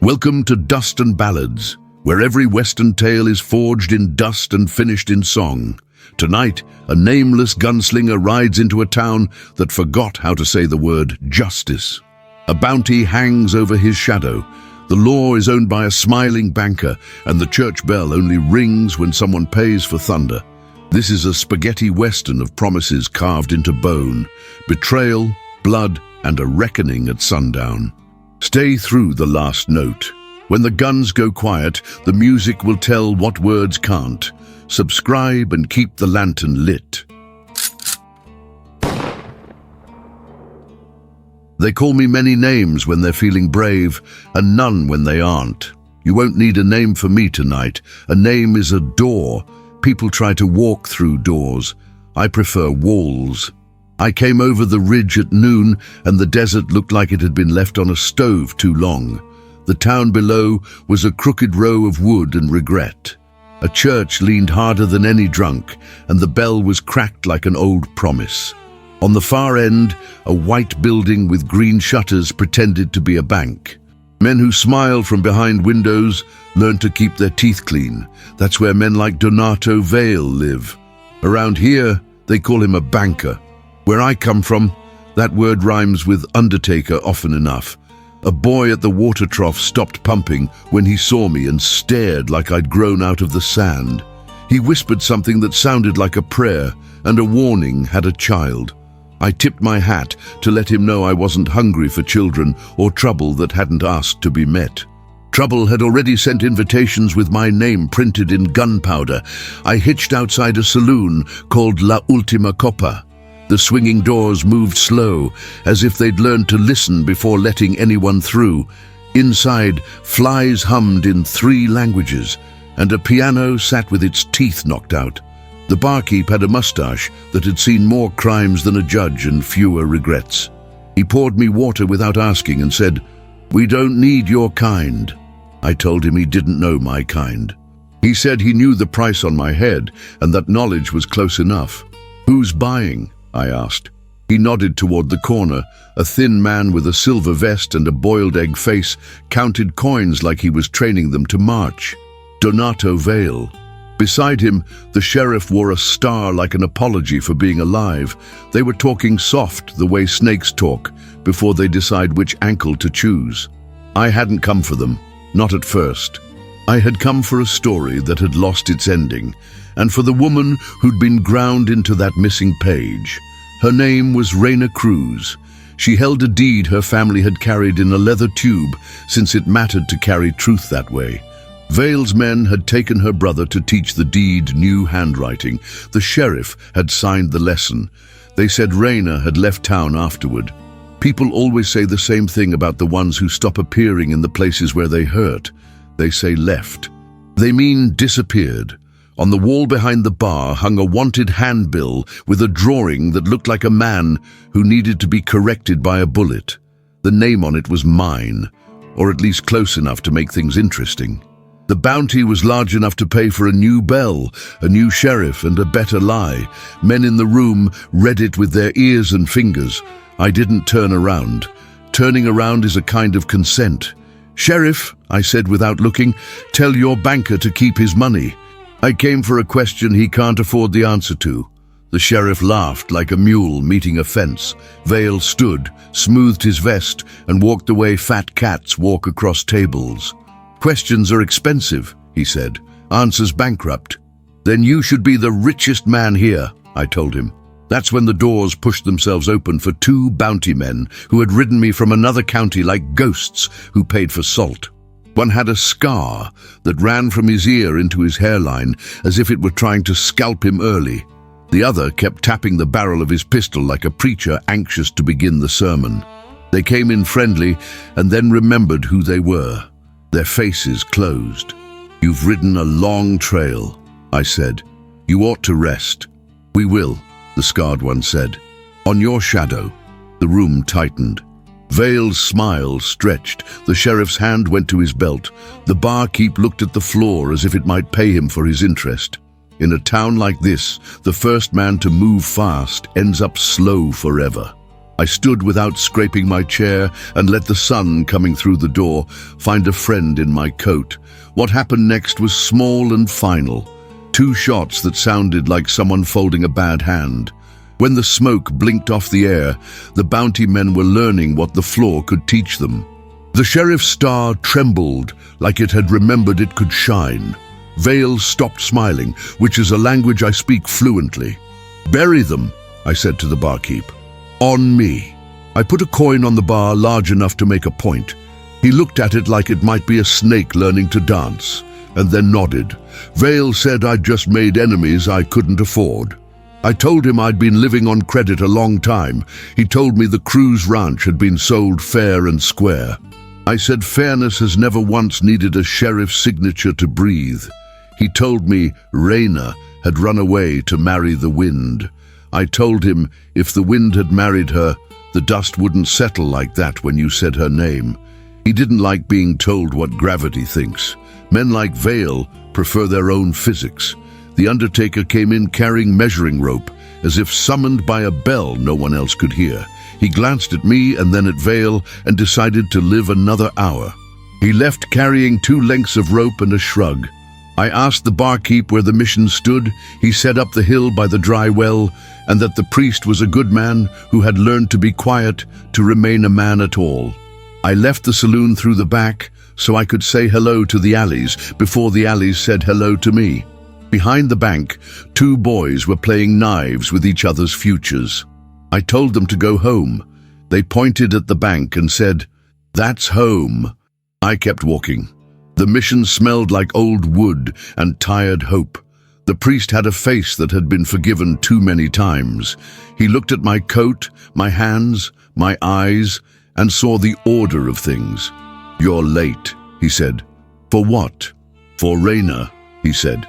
Welcome to Dust and Ballads, where every Western tale is forged in dust and finished in song. Tonight, a nameless gunslinger rides into a town that forgot how to say the word justice. A bounty hangs over his shadow. The law is owned by a smiling banker, and the church bell only rings when someone pays for thunder. This is a spaghetti western of promises carved into bone, betrayal, blood, and a reckoning at sundown. Stay through the last note. When the guns go quiet, the music will tell what words can't. Subscribe and keep the lantern lit. They call me many names when they're feeling brave, and none when they aren't. You won't need a name for me tonight. A name is a door. People try to walk through doors. I prefer walls. I came over the ridge at noon, and the desert looked like it had been left on a stove too long. The town below was a crooked row of wood and regret. A church leaned harder than any drunk, and the bell was cracked like an old promise. On the far end, a white building with green shutters pretended to be a bank. Men who smiled from behind windows learned to keep their teeth clean. That's where men like Donato Vale live. Around here, they call him a banker. Where I come from, that word rhymes with undertaker often enough. A boy at the water trough stopped pumping when he saw me and stared like I'd grown out of the sand. He whispered something that sounded like a prayer, and a warning had a child. I tipped my hat to let him know I wasn't hungry for children or trouble that hadn't asked to be met. Trouble had already sent invitations with my name printed in gunpowder. I hitched outside a saloon called La Ultima Copa. The swinging doors moved slow, as if they'd learned to listen before letting anyone through. Inside, flies hummed in 3 languages, and a piano sat with its teeth knocked out. The barkeep had a mustache that had seen more crimes than a judge and fewer regrets. He poured me water without asking and said, "We don't need your kind." I told him he didn't know my kind. He said he knew the price on my head and that knowledge was close enough. "Who's buying?" I asked. He nodded toward the corner. A thin man with a silver vest and a boiled egg face counted coins like he was training them to march. Donato Vale. Beside him, the sheriff wore a star like an apology for being alive. They were talking soft, the way snakes talk, before they decide which ankle to choose. I hadn't come for them, not at first. I had come for a story that had lost its ending, and for the woman who'd been ground into that missing page. Her name was Raina Cruz. She held a deed her family had carried in a leather tube, since it mattered to carry truth that way. Vale's men had taken her brother to teach the deed new handwriting. The sheriff had signed the lesson. They said Raina had left town afterward. People always say the same thing about the ones who stop appearing in the places where they hurt. They say left. They mean disappeared. On the wall behind the bar hung a wanted handbill with a drawing that looked like a man who needed to be corrected by a bullet. The name on it was mine, or at least close enough to make things interesting. The bounty was large enough to pay for a new bell, a new sheriff, and a better lie. Men in the room read it with their ears and fingers. I didn't turn around. Turning around is a kind of consent. "Sheriff," I said without looking, "tell your banker to keep his money. I came for a question he can't afford the answer to." The sheriff laughed like a mule meeting a fence. Vale stood, smoothed his vest, and walked the way fat cats walk across tables. "Questions are expensive," he said. "Answers bankrupt." "Then you should be the richest man here," I told him. That's when the doors pushed themselves open for 2 bounty men who had ridden me from another county like ghosts who paid for salt. One had a scar that ran from his ear into his hairline as if it were trying to scalp him early. The other kept tapping the barrel of his pistol like a preacher anxious to begin the sermon. They came in friendly and then remembered who they were. Their faces closed. "You've ridden a long trail," I said. "You ought to rest." "We will," the scarred one said. "On your shadow." The room tightened. Vale's smile stretched. The sheriff's hand went to his belt. The barkeep looked at the floor as if it might pay him for his interest. In a town like this, the first man to move fast ends up slow forever. I stood without scraping my chair and let the sun coming through the door find a friend in my coat. What happened next was small and final. 2 shots that sounded like someone folding a bad hand. When the smoke blinked off the air, the bounty men were learning what the floor could teach them. The sheriff's star trembled like it had remembered it could shine. Vale stopped smiling, which is a language I speak fluently. "Bury them," I said to the barkeep. "On me." I put a coin on the bar large enough to make a point. He looked at it like it might be a snake learning to dance, and then nodded. Vale said I'd just made enemies I couldn't afford. I told him I'd been living on credit a long time. He told me the Cruz Ranch had been sold fair and square. I said fairness has never once needed a sheriff's signature to breathe. He told me Raina had run away to marry the wind. I told him if the wind had married her, the dust wouldn't settle like that when you said her name. He didn't like being told what gravity thinks. Men like Vale prefer their own physics. The undertaker came in carrying measuring rope, as if summoned by a bell no one else could hear. He glanced at me and then at Vale and decided to live another hour. He left carrying 2 lengths of rope and a shrug. I asked the barkeep where the mission stood. He said up the hill by the dry well, and that the priest was a good man who had learned to be quiet, to remain a man at all. I left the saloon through the back so I could say hello to the alleys before the alleys said hello to me. Behind the bank, 2 boys were playing knives with each other's futures. I told them to go home. They pointed at the bank and said, "That's home." I kept walking. The mission smelled like old wood and tired hope. The priest had a face that had been forgiven too many times. He looked at my coat, my hands, my eyes, and saw the order of things. "You're late," he said. "For what?" "For Raina," he said.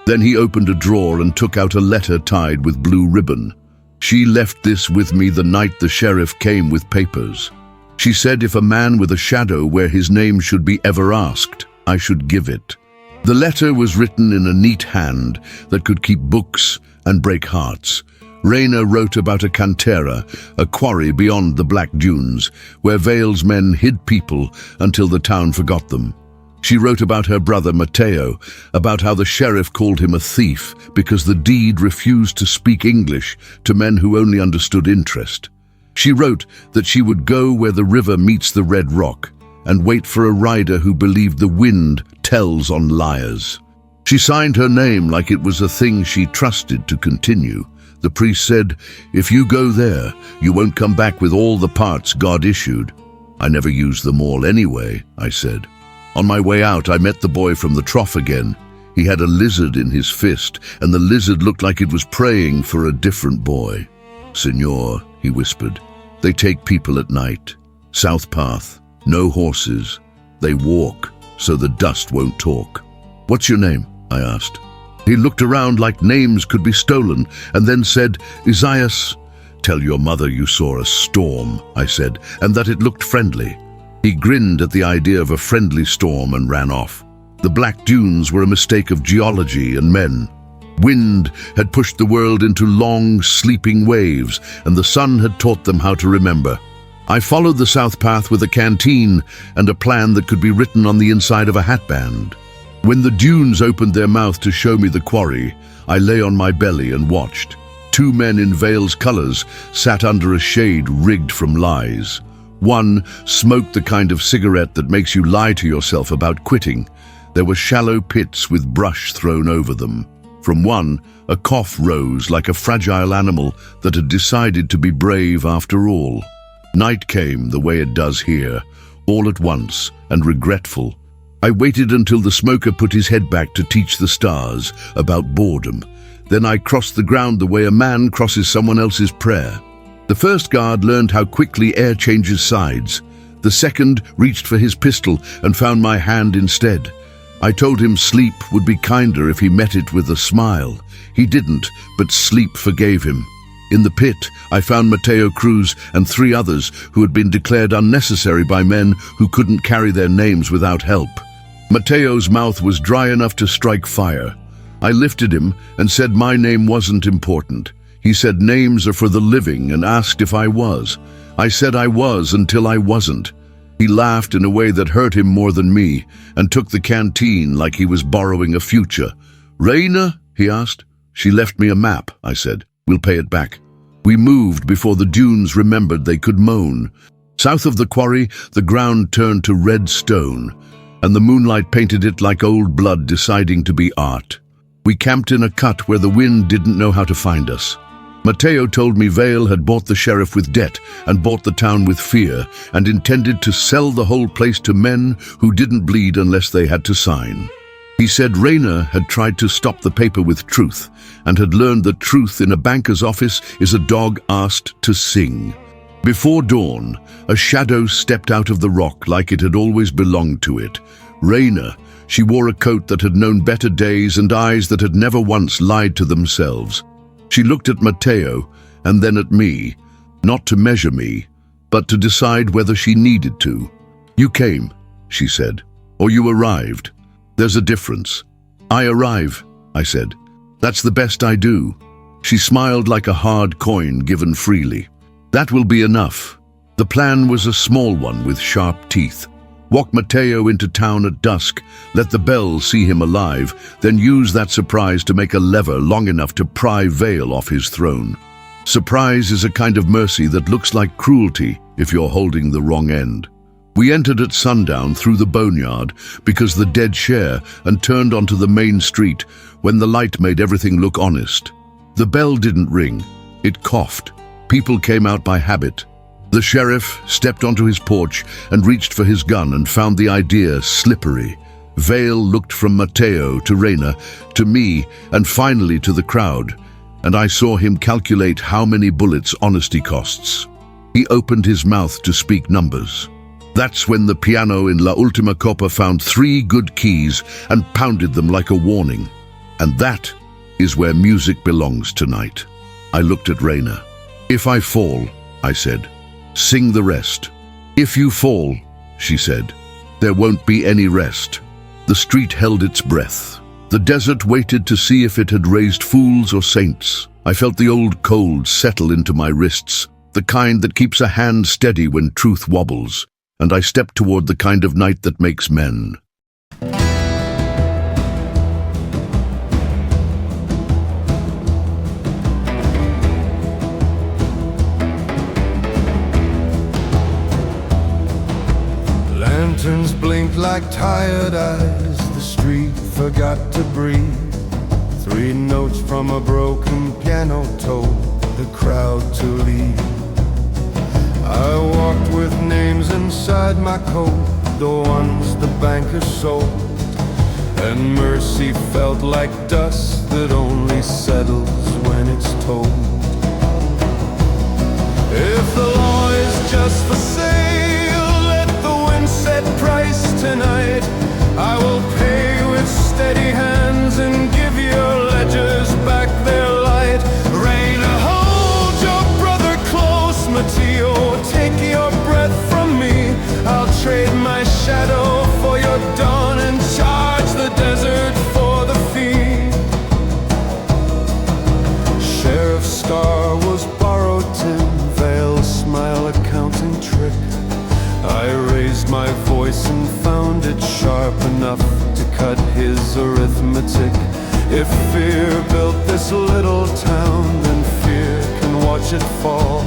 Then he opened a drawer and took out a letter tied with blue ribbon. "She left this with me the night the sheriff came with papers. She said if a man with a shadow where his name should be ever asked, I should give it." The letter was written in a neat hand that could keep books and break hearts. Raina wrote about a cantera, a quarry beyond the Black Dunes, where Vale's men hid people until the town forgot them. She wrote about her brother Mateo, about how the sheriff called him a thief because the deed refused to speak English to men who only understood interest. She wrote that she would go where the river meets the red rock and wait for a rider who believed the wind tells on liars. She signed her name like it was a thing she trusted to continue. The priest said, "If you go there, you won't come back with all the parts God issued." "I never used them all anyway," I said. On my way out, I met the boy from the trough again. He had a lizard in his fist, and the lizard looked like it was praying for a different boy. "Senor," he whispered, "they take people at night. South path, no horses. They walk, so the dust won't talk." "What's your name?" I asked. He looked around like names could be stolen, and then said, "Isaias." "Tell your mother you saw a storm," I said, "and that it looked friendly." He grinned at the idea of a friendly storm and ran off. The Black Dunes were a mistake of geology and men. Wind had pushed the world into long, sleeping waves, and the sun had taught them how to remember. I followed the south path with a canteen and a plan that could be written on the inside of a hatband. When the dunes opened their mouth to show me the quarry, I lay on my belly and watched. 2 men in Vale's colors sat under a shade rigged from lies. One smoked the kind of cigarette that makes you lie to yourself about quitting. There were shallow pits with brush thrown over them. From one, a cough rose like a fragile animal that had decided to be brave after all. Night came the way it does here, all at once and regretful. I waited until the smoker put his head back to teach the stars about boredom. Then I crossed the ground the way a man crosses someone else's prayer. The first guard learned how quickly air changes sides. The second reached for his pistol and found my hand instead. I told him sleep would be kinder if he met it with a smile. He didn't, but sleep forgave him. In the pit, I found Mateo Cruz and 3 others who had been declared unnecessary by men who couldn't carry their names without help. Mateo's mouth was dry enough to strike fire. I lifted him and said my name wasn't important. He said names are for the living and asked if I was. I said I was until I wasn't. He laughed in a way that hurt him more than me and took the canteen like he was borrowing a future. "Raina?" he asked. "She left me a map," I said. "We'll pay it back." We moved before the dunes remembered they could moan. South of the quarry, the ground turned to red stone, and the moonlight painted it like old blood deciding to be art. We camped in a cut where the wind didn't know how to find us. Mateo told me Vale had bought the sheriff with debt and bought the town with fear and intended to sell the whole place to men who didn't bleed unless they had to sign. He said Raina had tried to stop the paper with truth and had learned that truth in a banker's office is a dog asked to sing. Before dawn, a shadow stepped out of the rock like it had always belonged to it. Raina, she wore a coat that had known better days and eyes that had never once lied to themselves. She looked at Mateo and then at me, not to measure me, but to decide whether she needed to. "You came," she said, "or you arrived. There's a difference." "I arrive," I said. "That's the best I do." She smiled like a hard coin given freely. "That will be enough." The plan was a small one with sharp teeth. Walk Mateo into town at dusk, let the bells see him alive, then use that surprise to make a lever long enough to pry Vale off his throne. Surprise is a kind of mercy that looks like cruelty if you're holding the wrong end. We entered at sundown through the boneyard because the dead share and turned onto the main street when the light made everything look honest. The bell didn't ring, it coughed. People came out by habit. The sheriff stepped onto his porch and reached for his gun and found the idea slippery. Vale looked from Mateo to Raina, to me, and finally to the crowd, and I saw him calculate how many bullets honesty costs. He opened his mouth to speak numbers. That's when the piano in La Ultima Copa found 3 good keys and pounded them like a warning. And that is where music belongs tonight. I looked at Raina. "If I fall," I said, "sing the rest." "If you fall," she said, "there won't be any rest." The street held its breath. The desert waited to see if it had raised fools or saints. I felt the old cold settle into my wrists, the kind that keeps a hand steady when truth wobbles, and I stepped toward the kind of night that makes men. Lanterns blinked like tired eyes, the street forgot to breathe. 3 notes from a broken piano told the crowd to leave. I walked with names inside my coat, the ones the banker sold, and mercy felt like dust that only settles when it's told. If the law is just for sale, let the wind set price tonight. I will pay with steady hands and give your ledgers back their light. Raina, hold your brother close, Mateo, take your breath from me. I'll trade my shadow for your dawn and charge the desert for the fee. Sheriff's star was borrowed tin, Vale smile accounting trick. I raised my voice and found it sharp enough to cut his arithmetic. If fear built this little town, then fear can watch it fall.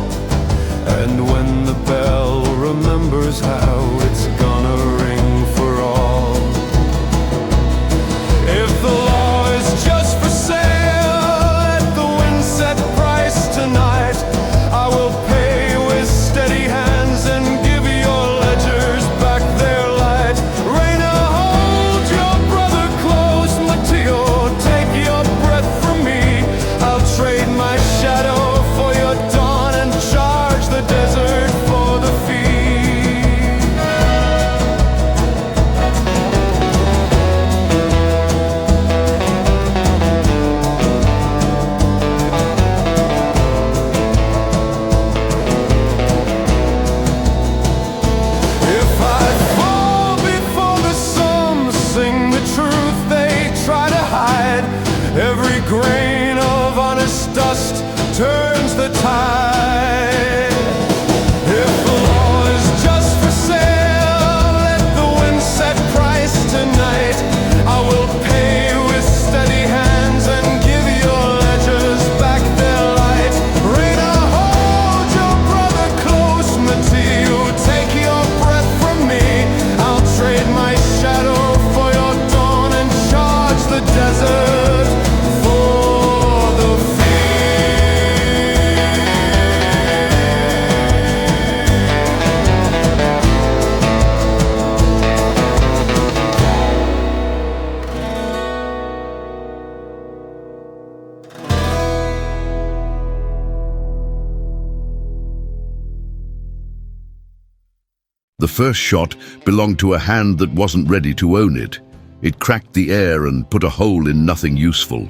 And when the bell remembers how it's gonna ring for all. If the law is just for sale, let the wind set price tonight. I will pay with steady hands and give your ledgers back their light. Raina, hold your brother close, Mateo, take your breath from me. I'll trade my shadow for your dawn and charge the desert for the fee. If I fall before the psalms sing the truth they try to hide, every grain of honest dust turn The first shot belonged to a hand that wasn't ready to own it. It cracked the air and put a hole in nothing useful.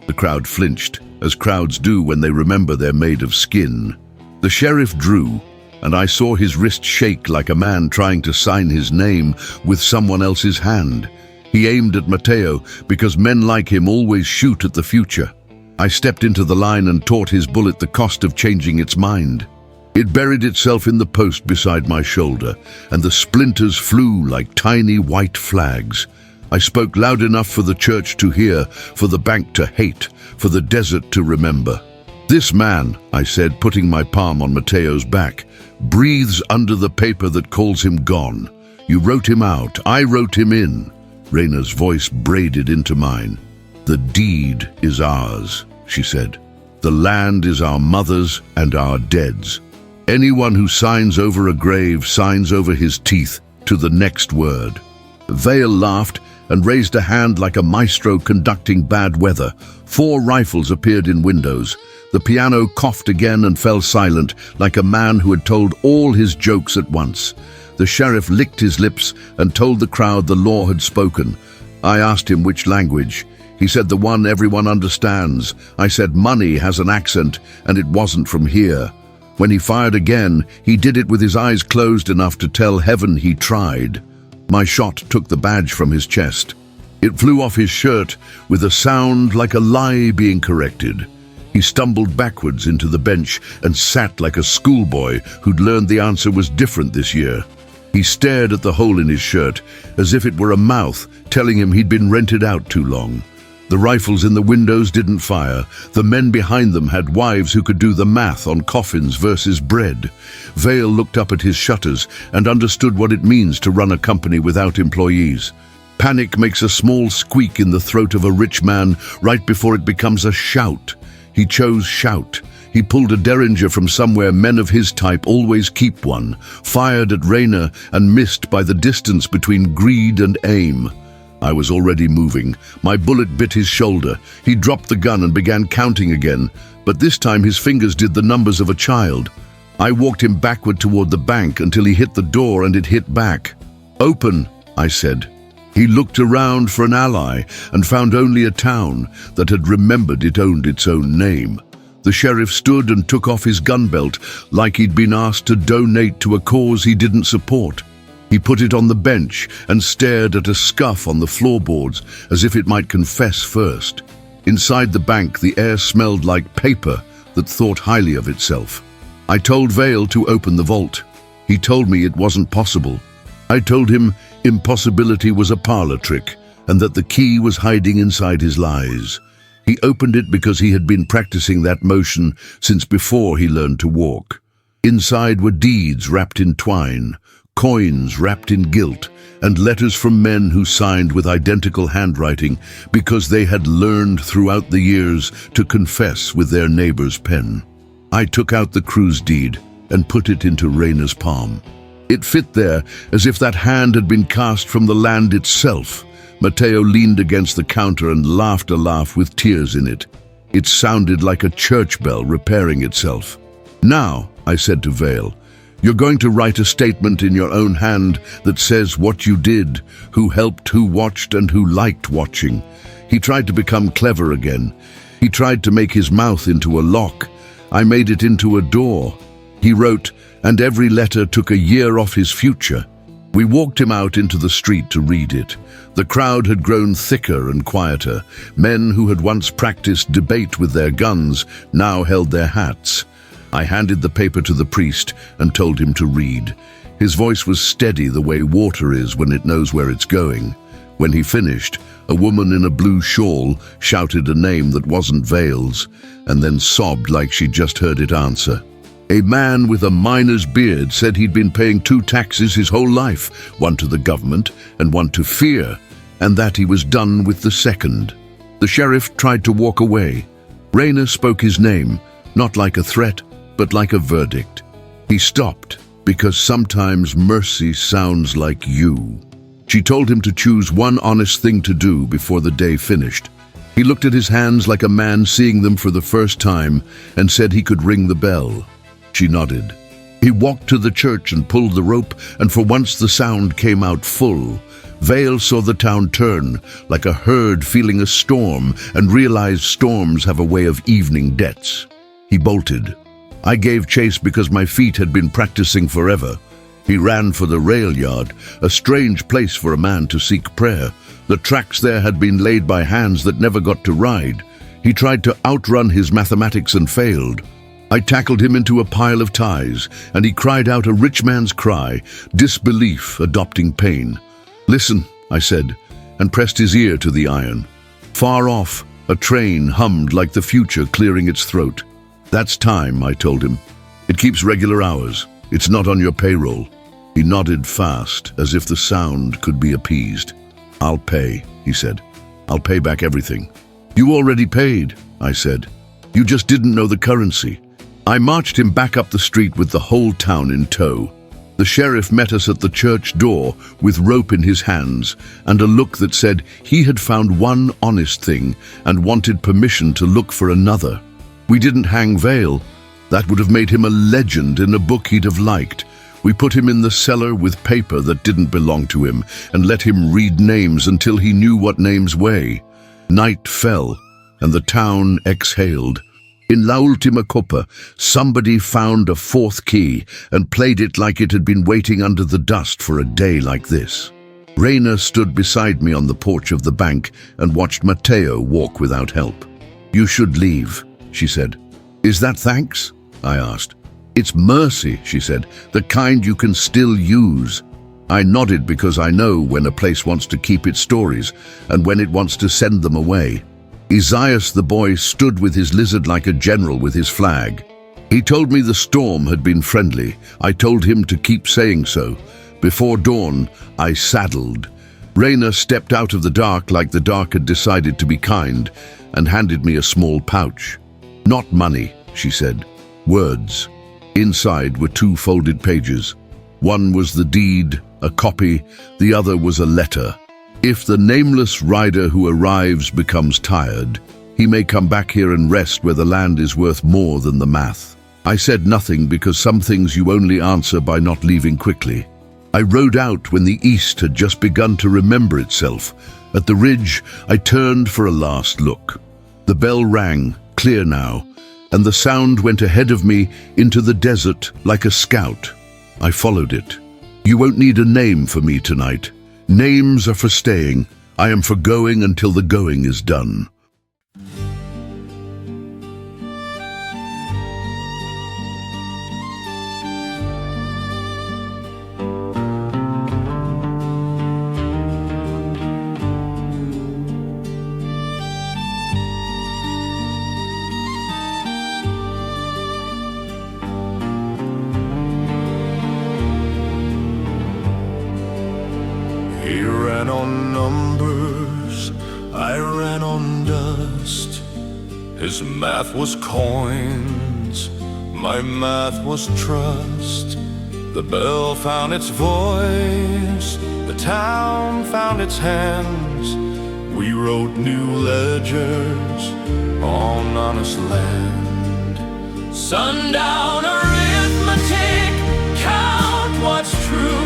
The crowd flinched, as crowds do when they remember they're made of skin. The sheriff drew, and I saw his wrist shake like a man trying to sign his name with someone else's hand. He aimed at Mateo because men like him always shoot at the future. I stepped into the line and taught his bullet the cost of changing its mind. It buried itself in the post beside my shoulder, and the splinters flew like tiny white flags. I spoke loud enough for the church to hear, for the bank to hate, for the desert to remember. "This man," I said, putting my palm on Mateo's back, "breathes under the paper that calls him gone. You wrote him out, I wrote him in." Reina's voice braided into mine. "The deed is ours," she said. "The land is our mother's and our dead's. Anyone who signs over a grave signs over his teeth to the next word." Vale laughed and raised a hand like a maestro conducting bad weather. 4 rifles appeared in windows. The piano coughed again and fell silent, like a man who had told all his jokes at once. The sheriff licked his lips and told the crowd the law had spoken. I asked him which language. He said the one everyone understands. I said money has an accent, and it wasn't from here. When he fired again, he did it with his eyes closed enough to tell heaven he tried. My shot took the badge from his chest. It flew off his shirt with a sound like a lie being corrected. He stumbled backwards into the bench and sat like a schoolboy who'd learned the answer was different this year. He stared at the hole in his shirt as if it were a mouth telling him he'd been rented out too long. The rifles in the windows didn't fire. The men behind them had wives who could do the math on coffins versus bread. Vale looked up at his shutters and understood what it means to run a company without employees. Panic makes a small squeak in the throat of a rich man right before it becomes a shout. He chose shout. He pulled a derringer from somewhere men of his type always keep one, fired at Reina and missed by the distance between greed and aim. I was already moving. My bullet bit his shoulder. He dropped the gun and began counting again, but this time his fingers did the numbers of a child. I walked him backward toward the bank until he hit the door and it hit back. "Open," I said. He looked around for an ally and found only a town that had remembered it owned its own name. The sheriff stood and took off his gun belt like he'd been asked to donate to a cause he didn't support. He put it on the bench and stared at a scuff on the floorboards as if it might confess first. Inside the bank, the air smelled like paper that thought highly of itself. I told Vale to open the vault. He told me it wasn't possible. I told him impossibility was a parlor trick and that the key was hiding inside his lies. He opened it because he had been practicing that motion since before he learned to walk. Inside were deeds wrapped in twine, coins wrapped in guilt, and letters from men who signed with identical handwriting because they had learned throughout the years to confess with their neighbor's pen. I took out the cruise deed and put it into Reina's palm. It fit there as if that hand had been cast from the land itself. Mateo leaned against the counter and laughed a laugh with tears in it. It sounded like a church bell repairing itself. "Now," I said to Vale, "you're going to write a statement in your own hand that says what you did, who helped, who watched, and who liked watching." He tried to become clever again. He tried to make his mouth into a lock. I made it into a door. He wrote, and every letter took a year off his future. We walked him out into the street to read it. The crowd had grown thicker and quieter. Men who had once practiced debate with their guns now held their hats. I handed the paper to the priest and told him to read. His voice was steady the way water is when it knows where it's going. When he finished, a woman in a blue shawl shouted a name that wasn't Vale's, and then sobbed like she just heard it answer. A man with a miner's beard said he'd been paying 2 taxes his whole life, one to the government and one to fear, and that he was done with the second. The sheriff tried to walk away. Reina spoke his name, not like a threat, but like a verdict. He stopped, because sometimes mercy sounds like you. She told him to choose one honest thing to do before the day finished. He looked at his hands like a man seeing them for the first time and said he could ring the bell. She nodded. He walked to the church and pulled the rope, and for once the sound came out full. Vale saw the town turn, like a herd feeling a storm, and realized storms have a way of evening debts. He bolted. I gave chase because my feet had been practicing forever. He ran for the rail yard, a strange place for a man to seek prayer. The tracks there had been laid by hands that never got to ride. He tried to outrun his mathematics and failed. I tackled him into a pile of ties, and he cried out a rich man's cry, disbelief adopting pain. "Listen," I said, and pressed his ear to the iron. Far off, a train hummed like the future clearing its throat. "That's time," I told him. "It keeps regular hours. It's not on your payroll." He nodded fast, as if the sound could be appeased. "I'll pay," he said. "I'll pay back everything." "You already paid," I said. "You just didn't know the currency." I marched him back up the street with the whole town in tow. The sheriff met us at the church door with rope in his hands and a look that said he had found one honest thing and wanted permission to look for another. We didn't hang Vale. That would have made him a legend in a book he'd have liked. We put him in the cellar with paper that didn't belong to him and let him read names until he knew what names weigh. Night fell, and the town exhaled. In La Ultima Copa, somebody found a fourth key and played it like it had been waiting under the dust for a day like this. Raina stood beside me on the porch of the bank and watched Matteo walk without help. "You should leave," she said. "Is that thanks?" I asked. "It's mercy," she said, "the kind you can still use." I nodded because I know when a place wants to keep its stories and when it wants to send them away. Isaias the boy stood with his lizard like a general with his flag. He told me the storm had been friendly. I told him to keep saying so. Before dawn, I saddled. Raina stepped out of the dark like the dark had decided to be kind and handed me a small pouch. "Not money," she said. "Words." Inside were 2 folded pages. One was the deed, a copy, the other was a letter. "If the nameless rider who arrives becomes tired, he may come back here and rest where the land is worth more than the math." I said nothing because some things you only answer by not leaving quickly. I rode out when the east had just begun to remember itself. At the ridge, I turned for a last look. The bell rang, clear now, and the sound went ahead of me into the desert like a scout. I followed it. "You won't need a name for me tonight. Names are for staying. I am for going until the going is done." He ran on numbers, I ran on dust. His math was coins, my math was trust. The bell found its voice, the town found its hands. We wrote new ledgers on honest land. Sundown arithmetic, count what's true.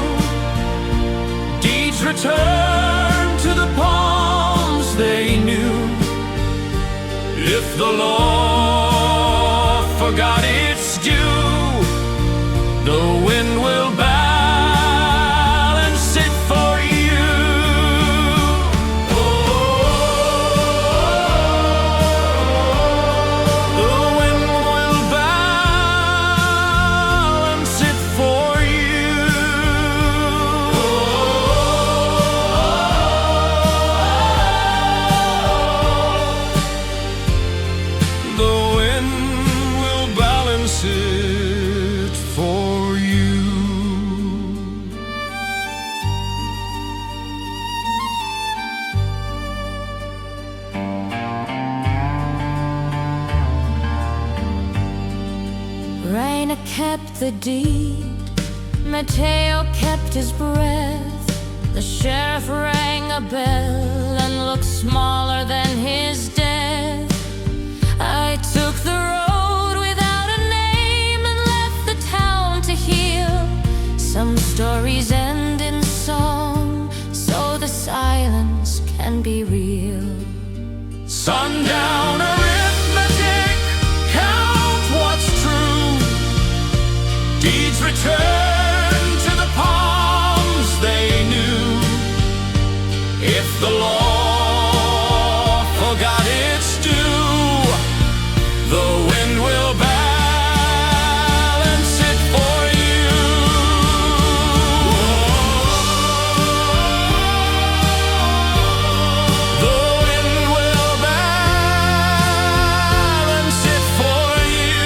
Deeds return to the palms they knew. If the law forgot its due, the wind will balance it for you. The wind will balance it for you. The wind will balance it for you. Raina kept the deed, Matteo kept his breath. The sheriff rang a bell and looked smaller than his death. I took the road without a name and left the town to hear and be real. Sundown arithmetic, count what's true. Deeds return to the palms they knew. If the law forgot its due, the wind will balance it for you. The wind will balance it for you.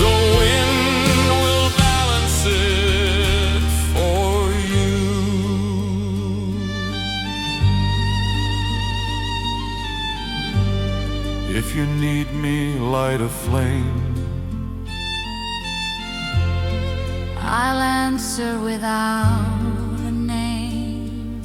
The wind will balance it for you. If you need me, light a flame. I'll answer without a name.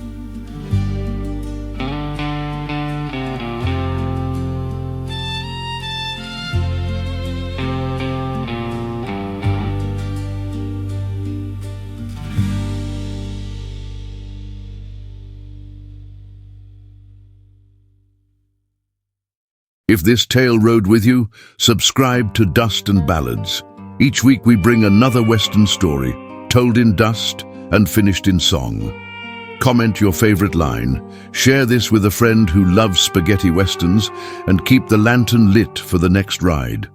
If this tale rode with you, subscribe to Dust and Ballads. Each week we bring another Western story, told in dust and finished in song. Comment your favorite line, share this with a friend who loves spaghetti westerns, and keep the lantern lit for the next ride.